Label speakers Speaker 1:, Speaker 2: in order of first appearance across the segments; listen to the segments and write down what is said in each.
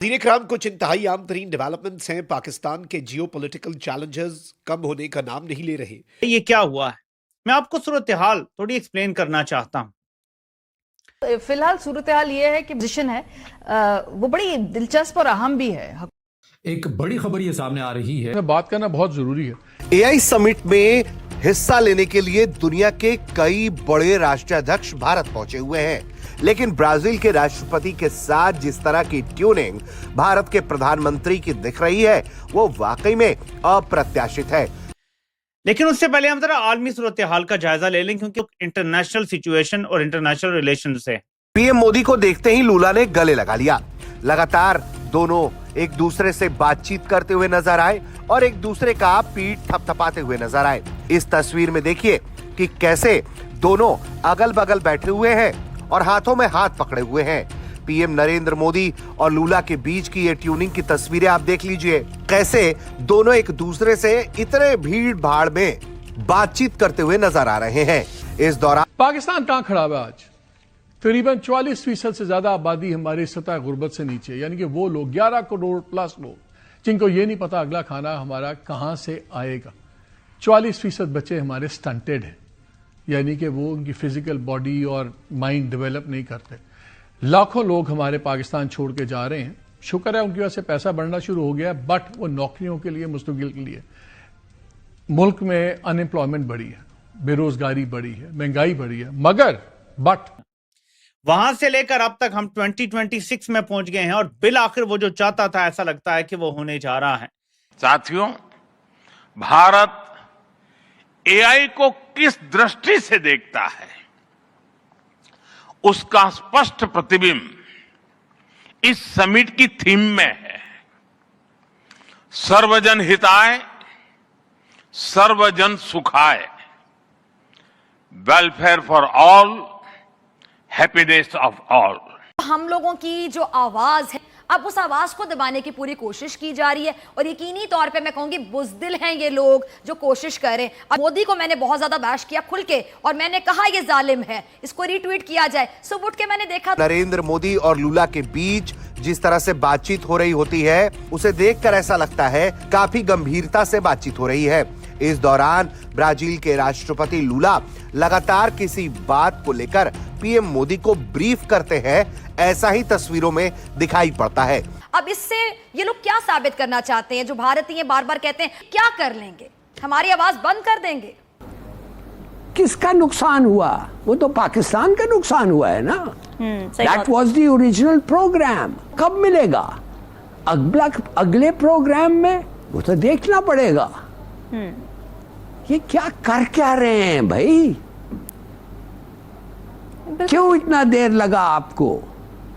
Speaker 1: वज़ीर इकराम कुछ इंतहाई आम तरीन डेवलपमेंट्स हैं। पाकिस्तान के जियो पोलिटिकल चैलेंजेस कम होने का नाम नहीं ले रहे।
Speaker 2: ये क्या हुआ है, मैं आपको सूरत हाल थोड़ी एक्सप्लेन करना चाहता हूँ।
Speaker 3: फिलहाल सूरत हाल ये है कि पोजीशन है वो बड़ी दिलचस्प और अहम भी है।
Speaker 4: एक बड़ी खबर ये सामने आ रही है,
Speaker 5: बात करना बहुत जरूरी है।
Speaker 6: एआई समिट में हिस्सा लेने के लिए दुनिया के कई बड़े राष्ट्राध्यक्ष भारत पहुंचे हुए हैं, लेकिन ब्राजील के राष्ट्रपति के साथ जिस तरह की ट्यूनिंग भारत के प्रधानमंत्री की दिख रही है वो वाकई में अप्रत्याशित है।
Speaker 2: लेकिन उससे पहले हम जरा आलमी सूरत हाल का जायजा ले लें, क्योंकि इंटरनेशनल सिचुएशन और इंटरनेशनल रिलेशन से
Speaker 6: पीएम मोदी को देखते ही लूला ने गले लगा लिया। लगातार दोनों एक दूसरे से बातचीत करते हुए नजर आए और एक दूसरे का पीठ थपथपाते हुए नजर आए। इस तस्वीर में देखिए कि कैसे दोनों अगल बगल बैठे हुए हैं और हाथों में हाथ पकड़े हुए हैं। पीएम नरेंद्र मोदी और लूला के बीच की ये ट्यूनिंग की तस्वीरें आप देख लीजिए, कैसे दोनों एक दूसरे से इतने भीड़ भाड़ में बातचीत करते हुए नजर आ रहे हैं। इस दौरान
Speaker 5: पाकिस्तान कहां खड़ा है आज? तकरीबन 40% से ज्यादा आबादी हमारी सतह गुर्बत से नीचे, यानी कि वो लोग 11 करोड़ प्लस लोग जिनको ये नहीं पता अगला खाना हमारा कहां से आएगा। 40% बच्चे हमारे स्टंटेड हैं, यानी कि वो उनकी फिजिकल बॉडी और माइंड डेवलप नहीं करते। लाखों लोग हमारे पाकिस्तान छोड़ के जा रहे हैं। शुक्र है उनकी वजह से पैसा बढ़ना शुरू हो गया, बट वो नौकरियों के लिए, मुस्तकिल के लिए। मुल्क में अनएम्प्लॉयमेंट बढ़ी है, बेरोजगारी बढ़ी है, महंगाई बढ़ी है, मगर
Speaker 2: वहां से लेकर अब तक हम 2026 में पहुंच गए हैं और बिल आखिर वो जो चाहता था ऐसा लगता है कि वो होने जा रहा है।
Speaker 7: साथियों, भारत एआई को किस दृष्टि से देखता है उसका स्पष्ट प्रतिबिंब इस समिट की थीम में है। सर्वजन हिताय, सर्वजन सुखाय, welfare for all, happiness of all.
Speaker 3: हम लोगों की जो आवाज है, अब उस आवाज को दबाने की पूरी कोशिश की जा रही है और यकीनी तौर पे मैं कहूंगी बुज़दिल हैं ये लोग जो कोशिश कर रहे हैं। अब मोदी को मैंने बहुत ज्यादा बैश किया खुल के और मैंने कहा ये जालिम है, इसको रीट्वीट किया जाए। सुबह उठ के मैंने देखा
Speaker 6: नरेंद्र मोदी और लूला के बीच जिस तरह से बातचीत हो रही होती है उसे देखकर ऐसा लगता है काफी गंभीरता से बातचीत हो रही है। इस दौरान ब्राजील के राष्ट्रपति लूला लगातार किसी बात को लेकर पीएम मोदी को ब्रीफ करते हैं, ऐसा ही तस्वीरों में दिखाई पड़ता है।
Speaker 3: अब इससे ये लोग क्या साबित करना चाहते हैं? जो भारतीय बार बार कहते हैं क्या कर लेंगे, हमारी आवाज बंद कर देंगे।
Speaker 8: किसका नुकसान हुआ? वो तो पाकिस्तान का नुकसान हुआ है ना। That was the original programme. कब मिलेगा अगले प्रोग्राम में? वो तो देखना पड़ेगा। ये क्या रहे हैं भाई? क्यों इतना देर लगा आपको?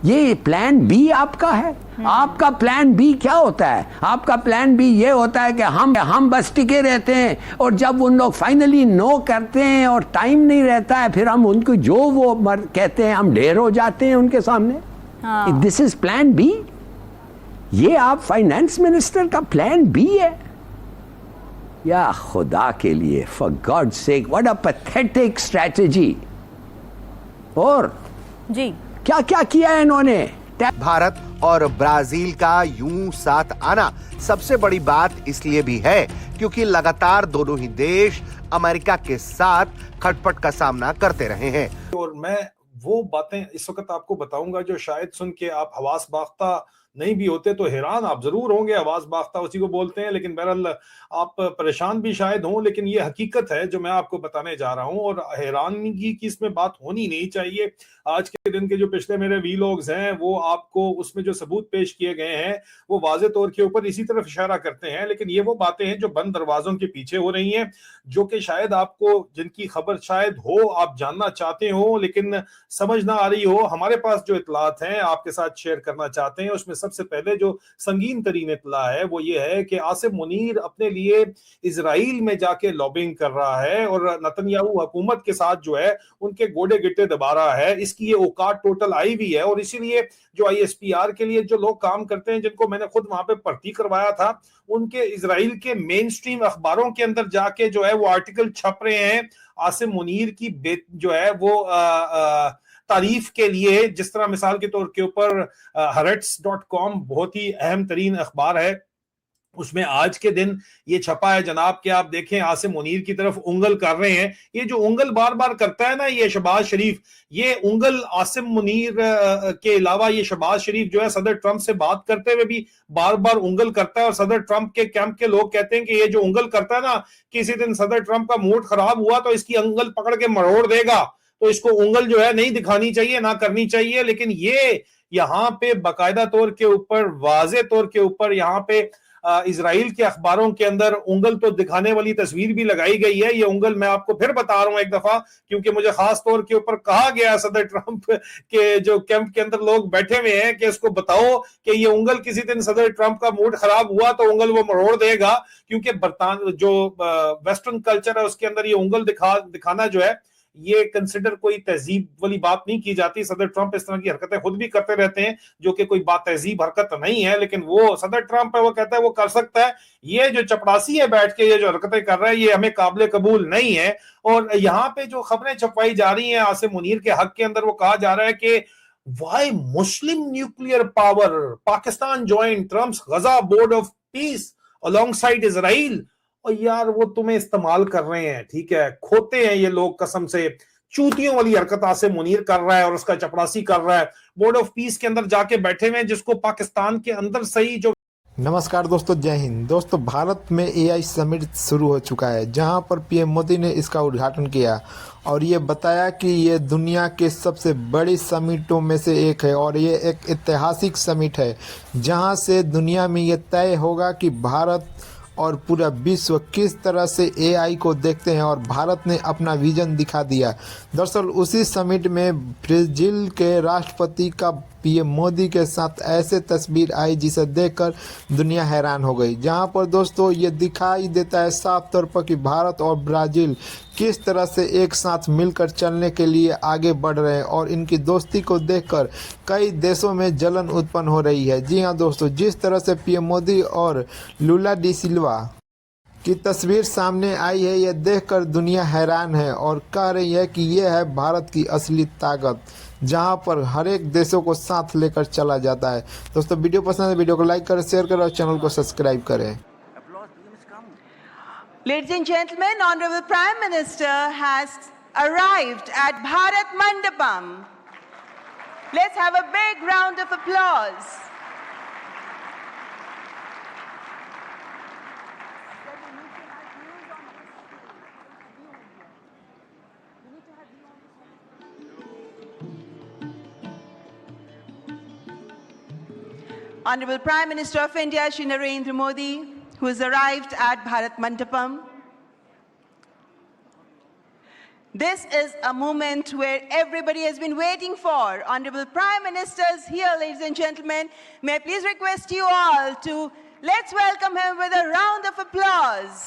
Speaker 8: ये प्लान बी आपका है? आपका प्लान बी क्या होता है? आपका प्लान बी ये होता है कि हम बस टिके रहते हैं और जब उन लोग फाइनली नो करते हैं और टाइम नहीं रहता है, फिर हम उनको जो वो कहते हैं हम ढेर हो जाते हैं उनके सामने। This is plan B. ये आप फाइनेंस मिनिस्टर का प्लान बी है? या खुदा के लिए, for God sake, what a pathetic strategy. और
Speaker 3: जी
Speaker 8: क्या क्या किया है इन्होंने?
Speaker 6: भारत और ब्राजील का यूं साथ आना सबसे बड़ी बात इसलिए भी है क्योंकि लगातार दोनों ही देश अमेरिका के साथ खटपट का सामना करते रहे हैं।
Speaker 9: और मैं वो बातें इस वक्त आपको बताऊंगा जो शायद सुन के आप हवास बाख्ता नहीं भी होते तो हैरान आप जरूर होंगे। आवाज बाख्ता उसी को बोलते हैं, लेकिन बहरहाल आप परेशान भी शायद हों, लेकिन ये हकीकत है जो मैं आपको बताने जा रहा हूं और हैरानगी की इसमें बात होनी नहीं चाहिए। आज के दिन के जो पिछले मेरे वीलॉग्स हैं वो आपको उसमें जो सबूत पेश किए गए हैं वो वाज़े तौर के ऊपर इसी तरफ इशारा करते हैं, लेकिन ये वो बातें हैं जो बंद दरवाजों के पीछे हो रही हैं, जो कि शायद आपको, जिनकी खबर शायद हो, आप जानना चाहते हो लेकिन समझ ना आ रही हो। हमारे पास जो इतलात हैं आपके साथ शेयर करना चाहते हैं। उसमें सबसे पहले जो संगीन तरीन इतला है वो ये है कि आसिम मुनीर अपने लिए इजराइल में जाके लॉबिंग कर रहा है और नेतन्याहू हुकूमत के साथ जो है उनके गोडे गिट्टे दबा रहा है। इसकी ये औकात टोटल आई हुई है और इसीलिए जो आईएसपीआर के लिए जो लोग काम करते हैं, जिनको मैंने खुद वहां पे भर्ती करवाया था, उनके इजराइल के मेन स्ट्रीम अखबारों के अंदर जाके जो है वो आर्टिकल छप रहे हैं आसिम मुनीर की जो है वो तारीफ के लिए, जिस तरह मिसाल के तौर के ऊपर haaretz.com बहुत ही अहम तरीन अखबार है, उसमें आज के दिन ये छपा है जनाब कि आप देखें आसिम मुनीर की तरफ उंगल कर रहे हैं। ये जो उंगल बार बार करता है ना ये शहबाज शरीफ, ये उंगल आसिम मुनीर के अलावा ये शहबाज शरीफ जो है सदर ट्रंप से बात करते हुए भी बार बार उंगल करता है। और सदर ट्रंप के कैंप के लोग कहते हैं कि ये जो उंगल करता है ना, किसी दिन सदर ट्रंप का मूड खराब हुआ तो इसकी उंगल पकड़ के मरोड़ देगा, तो इसको उंगल जो है नहीं दिखानी चाहिए, ना करनी चाहिए। लेकिन ये यहाँ पे बाकायदा तौर के ऊपर, वाज़े तौर के ऊपर यहाँ पे इजराइल के अखबारों के अंदर उंगल तो दिखाने वाली तस्वीर भी लगाई गई है। ये उंगल मैं आपको फिर बता रहा हूं एक दफा, क्योंकि मुझे खास तौर के ऊपर कहा गया सदर ट्रंप के जो कैंप के अंदर लोग बैठे हुए हैं कि इसको बताओ कि ये उंगल किसी दिन सदर ट्रंप का मूड खराब हुआ तो उंगल वो मरोड़ देगा, क्योंकि जो वेस्टर्न कल्चर है उसके अंदर ये उंगल दिखाना जो है ये कंसिडर कोई तहजीब वाली बात नहीं की जाती। सदर ट्रंप इस तरह की हरकतें खुद भी करते रहते हैं जो कि कोई बात तहजीब हरकत नहीं है, लेकिन वो सदर ट्रंप है, वो कहता है वो कर सकता है। ये जो चपड़ासी है बैठ के ये जो हरकतें कर रहा है ये हमें काबिल कबूल नहीं है। और यहाँ पे जो खबरें छपवाई जा रही हैं आसिम मुनीर के हक के अंदर, वो कहा जा रहा है कि why Muslim nuclear power Pakistan join Trump's Gaza board of peace alongside Israel. और यार वो तुम्हें इस्तेमाल कर रहे हैं, ठीक है, खोते हैं ये लोग कसम से। चूतियों वाली हरकत आसिम मुनीर कर रहा है और उसका चपड़ासी कर रहा है। बोर्ड ऑफ पीस के अंदर जाके बैठे हुए हैं जिसको पाकिस्तान के अंदर सही जो।
Speaker 10: नमस्कार दोस्तों, जय हिंद। दोस्तों, भारत में AI समिट शुरू हो चुका है जहां पर PM मोदी ने इसका उद्घाटन किया और ये बताया कि ये दुनिया के सबसे बड़ी समिटों में से एक है और ये एक ऐतिहासिक समिट है जहां से दुनिया में ये तय होगा कि भारत और पूरा विश्व किस तरह से AI को देखते हैं और भारत ने अपना विजन दिखा दिया। दरअसल उसी समिट में ब्राजील के राष्ट्रपति का PM मोदी के साथ ऐसे तस्वीर आई जिसे देखकर दुनिया हैरान हो गई, जहां पर दोस्तों ये दिखाई देता है साफ तौर पर कि भारत और ब्राज़ील किस तरह से एक साथ मिलकर चलने के लिए आगे बढ़ रहे हैं और इनकी दोस्ती को देखकर कई देशों में जलन उत्पन्न हो रही है। जी हाँ दोस्तों, जिस तरह से PM मोदी और लुला डी सिल्वा की तस्वीर सामने आई है, यह देखकर दुनिया हैरान है और कह रही है कि यह है भारत की असली ताकत, जहां पर हर एक देशों को साथ लेकर चला जाता है। दोस्तों, वीडियो पसंद है वीडियो को लाइक करें, शेयर करें और चैनल को सब्सक्राइब करें।
Speaker 11: Ladies and gentlemen, Honorable Prime Minister has arrived at Bharat Mandapam. Let's have a big round of applause. Honorable Prime Minister of India, Shri Narendra Modi, who has arrived at Bharat Mandapam. This is a moment where everybody has been waiting for. Honorable Prime Minister is here, ladies and gentlemen. May I please request you all to let's welcome him with a round of applause.